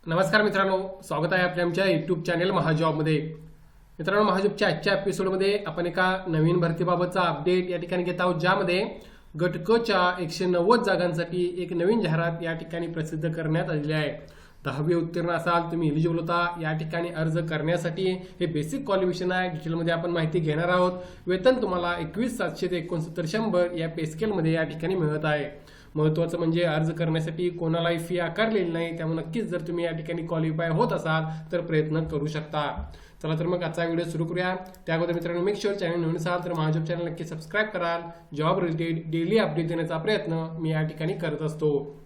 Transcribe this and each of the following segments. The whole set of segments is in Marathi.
नमस्कार मित्रांनो, स्वागत आहे आपल्या आमच्या यूट्यूब चॅनेल महाजॉबमध्ये। मित्रांनो, महाजॉबच्या आजच्या एपिसोडमध्ये आपण एका नवीन भरतीबाबतचा अपडेट या ठिकाणी घेत आहोत, ज्यामध्ये गट क च्या 190 जागांसाठी एक नवीन जाहिरात या ठिकाणी प्रसिद्ध करण्यात आलेली आहे। 10वी उत्तीर्ण असाल, तुम्ही एलिजिबल होता या ठिकाणी अर्ज करण्यासाठी। हे बेसिक क्वालिफिकेशन आहे, डिटेलमध्ये आपण माहिती घेणार आहोत। वेतन तुम्हाला 21,700 ते 69,100 या पे स्केलमध्ये या ठिकाणी मिळत आहे। महत्त्वाचं म्हणजे अर्ज करण्यासाठी कोणालाही फी आकारलेली नाही, त्यामुळे नक्कीच जर तुम्ही या ठिकाणी क्वालिफाय होत असाल तर प्रयत्न करू शकता। चला तर मग आजचा व्हिडिओ सुरू करूया। त्याअगोदर मित्रांनो, मेक शुअर चॅनल नवीन असाल तर माझ्या चॅनल नक्की सबस्क्राईब कराल। जॉब रिलेटेड डेली अपडेट देण्याचा प्रयत्न मी या ठिकाणी करत असतो।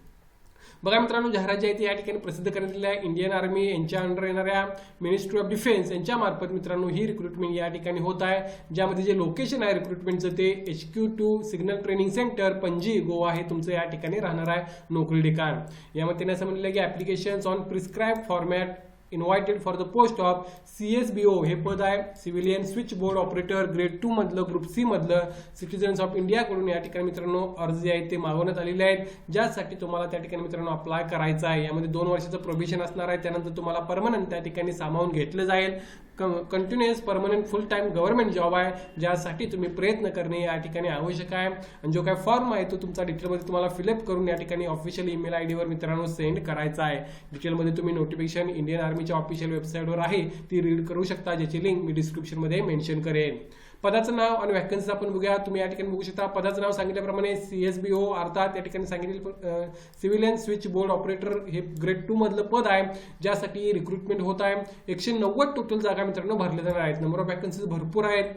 बघा मित्रांनो, जाहिरात जी आहे ती या ठिकाणी प्रसिद्ध करण्यात आलेली आहे। इंडियन आर्मी यांच्या अंडर येणाऱ्या मिनिस्ट्री ऑफ डिफेन्स यांच्या मार्फत मित्रांनो ही रिक्रुटमेंट या ठिकाणी होत आहे, ज्यामध्ये जे लोकेशन आहे रिक्रुटमेंटचं ते HQ2 signal training centre Panaji Goa हे तुमचं या ठिकाणी राहणार आहे नोकरी ठिकाण। यामध्ये त्यांनी असं म्हटलं की applications on prescribe format invited for the post of CSBO हे पद आहे, civilian switch board operator grade 2 मधलं ग्रुप सी मधलं सिटीजन्स ऑफ इंडिया कडून या ठिकाणी मित्रांनो अर्ज जे आहेत ते मागवण्यात आलेले आहेत, ज्यासाठी तुम्हाला त्या ठिकाणी मित्रांनो अप्लाय करायचा आहे। यामध्ये 2 वर्षाचं प्रोबेशन असणार आहे, त्यानंतर तुम्हाला परमनंट त्या ठिकाणी सामावून घेतलं जाईल। कंटिन्युअस परमनंट फुल टाइम गव्हर्नमेंट जॉब आहे, ज्यासाठी तुम्ही प्रयत्न करणे या ठिकाणी आवश्यक आहे। आणि जो काय फॉर्म आहे तो तुमचा डिटेलमध्ये तुम्हाला फिलअप करून या ठिकाणी ऑफिशियल ईमेल ID वर मित्रांनो सेंड करायचा आहे। डिटेलमध्ये तुम्ही नोटिफिकेशन इंडियन आर्मीच्या ऑफिशियल वेबसाईटवर आहे ती रीड करू शकता, ज्याची लिंक मी डिस्क्रिप्शनमध्ये मेन्शन करेन। पदाचं नाव आणि वॅकन्सी आपण बघूया। तुम्ही या ठिकाणी बघू शकता पदाचं नाव सांगितल्याप्रमाणे CSBO अर्थात या ठिकाणी सांगितलेलं सिव्हिलियन स्विच बोर्ड ऑपरेटर हे ग्रेड 2 मधलं पद आहे, ज्यासाठी रिक्रुटमेंट होत आहे। 190 टोटल जागा मित्रांनो भरल्या जाणार आहेत। नंबर ऑफ वॅकन्सीज भरपूर आहेत,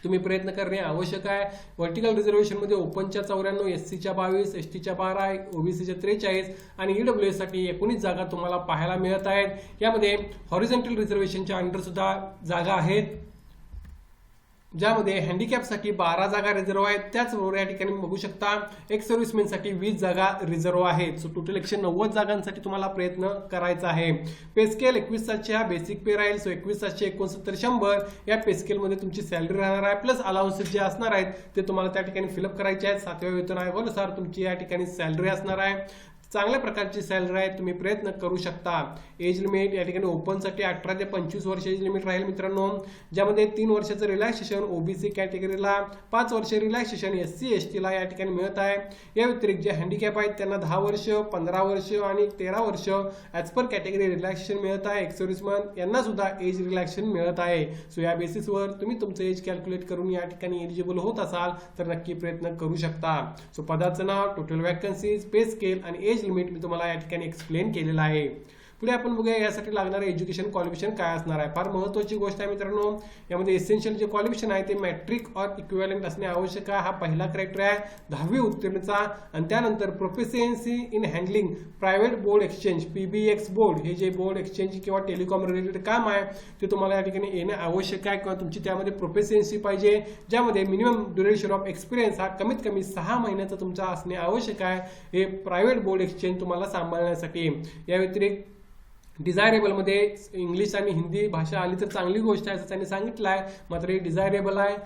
तुम्ही प्रयत्न करणे आवश्यक आहे। व्हर्टिकल रिझर्वेशन मध्ये ओपनच्या 94, SCच्या 22, STच्या 12, OBCच्या 43 आणि EWS साठी 19 जागा तुम्हाला पाहायला मिळत आहेत। यामध्ये हॉरिझॉन्टल रिझर्वेशनच्या अंडर सुद्धा जागा आहेत, ज्यामध्ये हँडिकॅपसाठी 12 जागा रिझर्व आहेत। त्याचबरोबर या ठिकाणी बघू शकता एक्स सर्व्हिसमेनसाठी 20 जागा रिझर्व आहेत। सो टोटल 190 जागांसाठी तुम्हाला प्रयत्न करायचा आहे। पे स्केल 21,700 हा बेसिक पे राहील। सो 21,700 69,100 या पे स्केलमध्ये तुमची सॅलरी राहणार आहे, प्लस अलाउन्सेस जे असणार आहेत ते तुम्हाला त्या ठिकाणी फिलअप करायचे आहेत। 7व्या वेतन आयोगानुसार तुमची या ठिकाणी सॅलरी असणार आहे। चांगल्या प्रकारची सॅलरी आहे, तुम्ही प्रयत्न करू शकता। एज लिमिट या ठिकाणी ओपनसाठी 18 ते 25 वर्ष एज लिमिट राहील मित्रांनो, ज्यामध्ये 3 वर्षाचं रिलॅक्सेशन OBC कॅटेगरीला, 5 वर्ष रिलॅक्सेशन SC ST ला या ठिकाणी मिळत आहे। या व्यतिरिक्त जे हँडिकॅप आहेत त्यांना 10 वर्ष 15 वर्ष आणि 13 वर्ष ॲज पर कॅटेगरी रिलॅक्सेशन मिळत आहे। एक्स सर्व्हिसमन यांना सुद्धा एज रिलॅक्सेशन मिळत आहे। सो या बेसिसवर तुम्ही तुमचं एज कॅल्क्युलेट करून या ठिकाणी एलिजिबल होत असाल तर नक्की प्रयत्न करू शकता। सो पदाचं नाव, टोटल वॅकन्सीज, पे स्केल आणि एज लिमिट मी तुम्हाला या ठिकाणी एक्सप्लेन केलेला आहे। पुढे आपण बघूया यासाठी लागणारे एज्युकेशन क्वालिफिकेशन काय असणार आहे। फार महत्त्वाची गोष्ट आहे मित्रांनो, यामध्ये एसेन्शियल जे क्वालिफिकेशन आहे ते मॅट्रिक ऑर इक्विव्हॅलंट असणे आवश्यक आहे। हा पहिला क्रायटेरिया आहे 10वी उत्तीर्णचा। आणि त्यानंतर proficiency in handling private board exchange PBX board, हे जे बोर्ड एक्सचेंज किंवा टेलिकॉम रिलेटेड काम आहे ते तुम्हाला या ठिकाणी येणे आवश्यक आहे, किंवा तुमची त्यामध्ये प्रोफिशियन्सी पाहिजे, ज्यामध्ये मिनिमम ड्युरेशन ऑफ एक्सपिरियन्स हा कमीत कमी 6 महिन्याचा तुमचा असणे आवश्यक आहे, हे प्रायव्हेट बोर्ड एक्सचेंज तुम्हाला सांभाळण्यासाठी। या व्यतिरिक्त डिझायरेबल मध्ये इंग्लिश आणि हिंदी भाषा आली तर चांगली गोष्ट आहे असं त्यांनी सांगितलं आहे, मात्र हे डिझायरेबल आहे।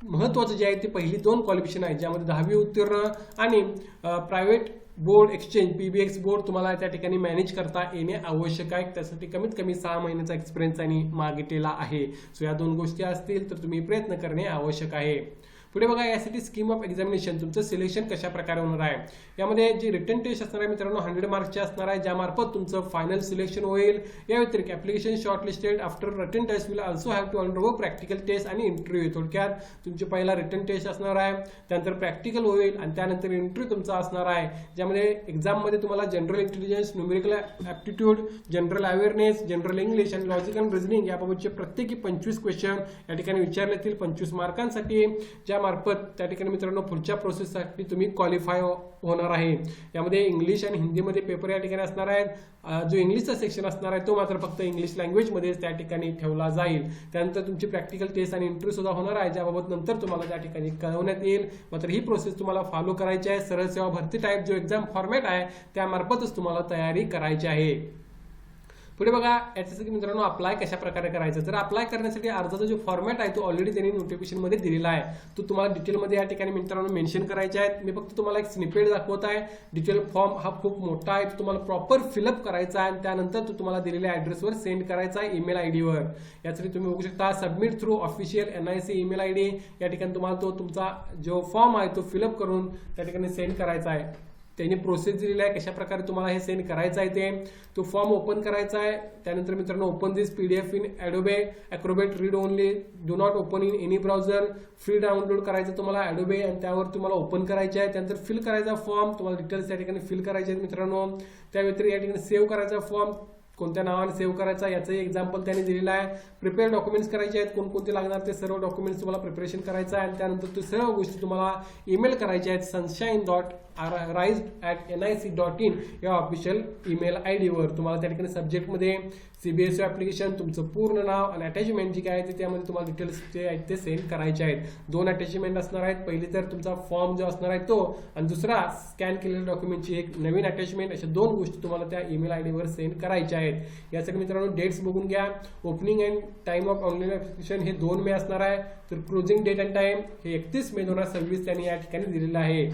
महत्त्वाचं जे आहे ते पहिली 2 क्वालिफिकेशन आहेत, ज्यामध्ये 10वी उत्तीर्ण आणि private board exchange PBX board तुम्हाला त्या ठिकाणी मॅनेज करता येणे आवश्यक आहे। त्यासाठी कमीत कमी 6 महिन्याचा एक्सपिरियन्स त्यांनी मागितलेला आहे। सो या 2 गोष्टी असतील तर तुम्ही प्रयत्न करणे आवश्यक आहे। पुढे बघा, यासाठी स्कीम ऑफ एक्झामिनेशन तुमचं सिलेक्शन कशा प्रकारे होणार आहे। यामध्ये जी रिटन टेस्ट असणार आहे मित्रांनो 100 मार्क्सची असणार आहे, ज्यामार्फत तुमचं फायनल सिलेक्शन होईल। या व्यतिरिक्त application shortlisted after written test will also have to undergo practical test आणि इंटरव्ह्यू। थोडक्यात तुमची पहिला रिटन टेस्ट असणार आहे, त्यानंतर प्रॅक्टिकल होईल आणि त्यानंतर इंटरव्ह्यू तुमचा असणार आहे, ज्यामध्ये एक्झाममध्ये तुम्हाला general intelligence, numerical aptitude, general awareness, general English आणि लॉजिकल रिझनिंग याबाबतचे प्रत्येकी 25 क्वेश्चन या ठिकाणी विचारले जातील 25 मार्कांसाठी, ज्या मार्फत त्या ठिकाणी मित्रांनो पुढच्या प्रोसेससाठी तुम्ही क्वालिफाय होणार आहे। यामध्ये इंग्लिश आणि हिंदीमध्ये पेपर या ठिकाणी असणार आहेत। जो इंग्लिशचा सेक्शन असणार आहे तो मात्र फक्त इंग्लिश लँग्वेजमध्येच त्या ठिकाणी ठेवला जाईल। त्यानंतर तुमची प्रॅक्टिकल टेस्ट आणि इंटरव्ह्यू सुद्धा होणार आहे, ज्याबाबत नंतर तुम्हाला त्या ठिकाणी कळवण्यात येईल। मात्र ही प्रोसेस तुम्हाला फॉलो करायची आहे। सरळ सेवा भरती टाईप जो एक्झाम फॉर्मॅट आहे त्यामार्फतच तुम्हाला तयारी करायची आहे। पुढे बघा याच्यासाठी मित्रांनो अप्लाय कशा प्रकारे करायचं. तर अप्लाय करण्यासाठी अर्जाचा जो फॉर्मॅट आहे तो ऑलरेडी त्यांनी नोटिफिकेशन मध्ये दिलेला आहे. तो तुम्हाला डिटेलमध्ये या ठिकाणी मित्रांनो मेन्शन करायचे आहेत. मी फक्त तुम्हाला एक स्निपेट दाखवत आहे. डिटेल फॉर्म हा खूप मोठा आहे, तो तुम्हाला प्रॉपर फिलअप करायचा आहे आणि त्यानंतर तो तुम्हाला दिलेल्या ऍड्रेसवर सेंड करायचा आहे ईमेल आयडीवर. यासाठी तुम्ही बघू शकता submit through official NIC email ID. या ठिकाणी तुम्हाला तो तुमचा जो फॉर्म आहे तो फिलअप करून त्या ठिकाणी सेंड करायचा आहे. त्यांनी प्रोसेस दिलेली आहे कशा प्रकारे तुम्हाला हे सेंड करायचं आहे ते. तो फॉर्म ओपन करायचा आहे. त्यानंतर मित्रांनो open this PDF in Adobe Acrobat read only, do not open in any browser. Free download करायचं तुम्हाला Adobe आणि त्यावर तुम्हाला ओपन करायचे आहे. त्यानंतर फिल करायचा फॉर्म, तुम्हाला डिटेल्स या ठिकाणी फिल करायचे आहेत मित्रांनो. त्या व्यतिरिक्त या ठिकाणी सेव्ह करायचा फॉर्म, कोणत्या नावाने सेव्ह करायचा याचं एक्झाम्पल त्यांनी दिलेलं आहे. प्रिपेअर डॉक्युमेंट्स करायचे आहेत, कोणकोणते लागणार ते सर्व डॉक्युमेंट्स तुम्हाला प्रिपरेशन करायचं आहे आणि त्यानंतर ते सर्व गोष्टी तुम्हाला ईमेल करायच्या आहेत sunshine.arise@nic.in या ऑफिशियल ईमेल आयडीवर. तुम्हाला त्या ठिकाणी सब्जेक्टमध्ये CBSE ऍप्लिकेशन, तुमचं पूर्ण नाव आणि अटॅचमेंट जी काय आहे त्यामध्ये तुम्हाला डिटेल्स जे आहेत ते सेंड करायचे आहेत. 2 अटॅचमेंट असणार आहेत. पहिली तर तुमचा फॉर्म जो असणार आहे तो आणि दुसरा स्कॅन केलेल्या डॉक्युमेंटची एक नवीन अटॅचमेंट. अशा 2 गोष्टी तुम्हाला त्या ईमेल आयडीवर सेंड करायच्या आहेत. यासाठी मित्रांनो डेट्स बघून घ्या. Opening and time of online application हे 2 मे असणार आहे. तर क्लोजिंग डेट अँड टाइम हे 31 मे 2026 त्यांनी या ठिकाणी दिलेलं आहे.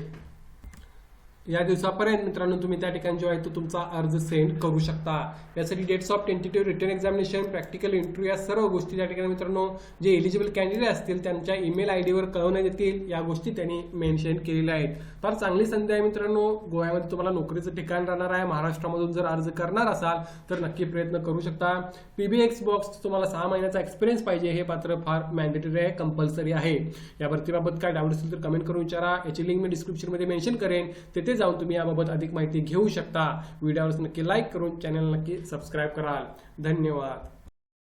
या दिवसापर्यंत मित्रांनो तुम्ही त्या ठिकाणी जो आहे तो तुमचा अर्ज सेंड करू शकता. यासाठी dates of tentative written examination, practical interview या सर्व गोष्टी त्या ठिकाणी मित्रांनो जे एलिजिबल कॅन्डिडेट असतील त्यांच्या ईमेल आयडीवर कळवण्यात येतील. या गोष्टी त्यांनी मेन्शन केलेल्या आहेत. तर चांगली संधी आहे मित्रांनो. गोव्यामध्ये तुम्हाला नोकरीचं ठिकाण राहणार आहे. महाराष्ट्रामधून जर अर्ज करणार असाल तर नक्की प्रयत्न करू शकता. PBX बॉक्स तुम्हाला 6 महिन्याचा एक्सपिरियन्स पाहिजे, हे पात्र फार मॅन्डेटरी आहे, कंपल्सरी आहे. या भरतीबाबत काय डाऊट असेल तर कमेंट करून विचारा. याची लिंक मी डिस्क्रिप्शनमध्ये मेन्शन करेन, तिथे जाऊन तुम्ही याबाबत अधिक माहिती घेऊ शकता. व्हिडिओवर नक्की लाईक करून चॅनल नक्की सबस्क्राईब कराल. धन्यवाद.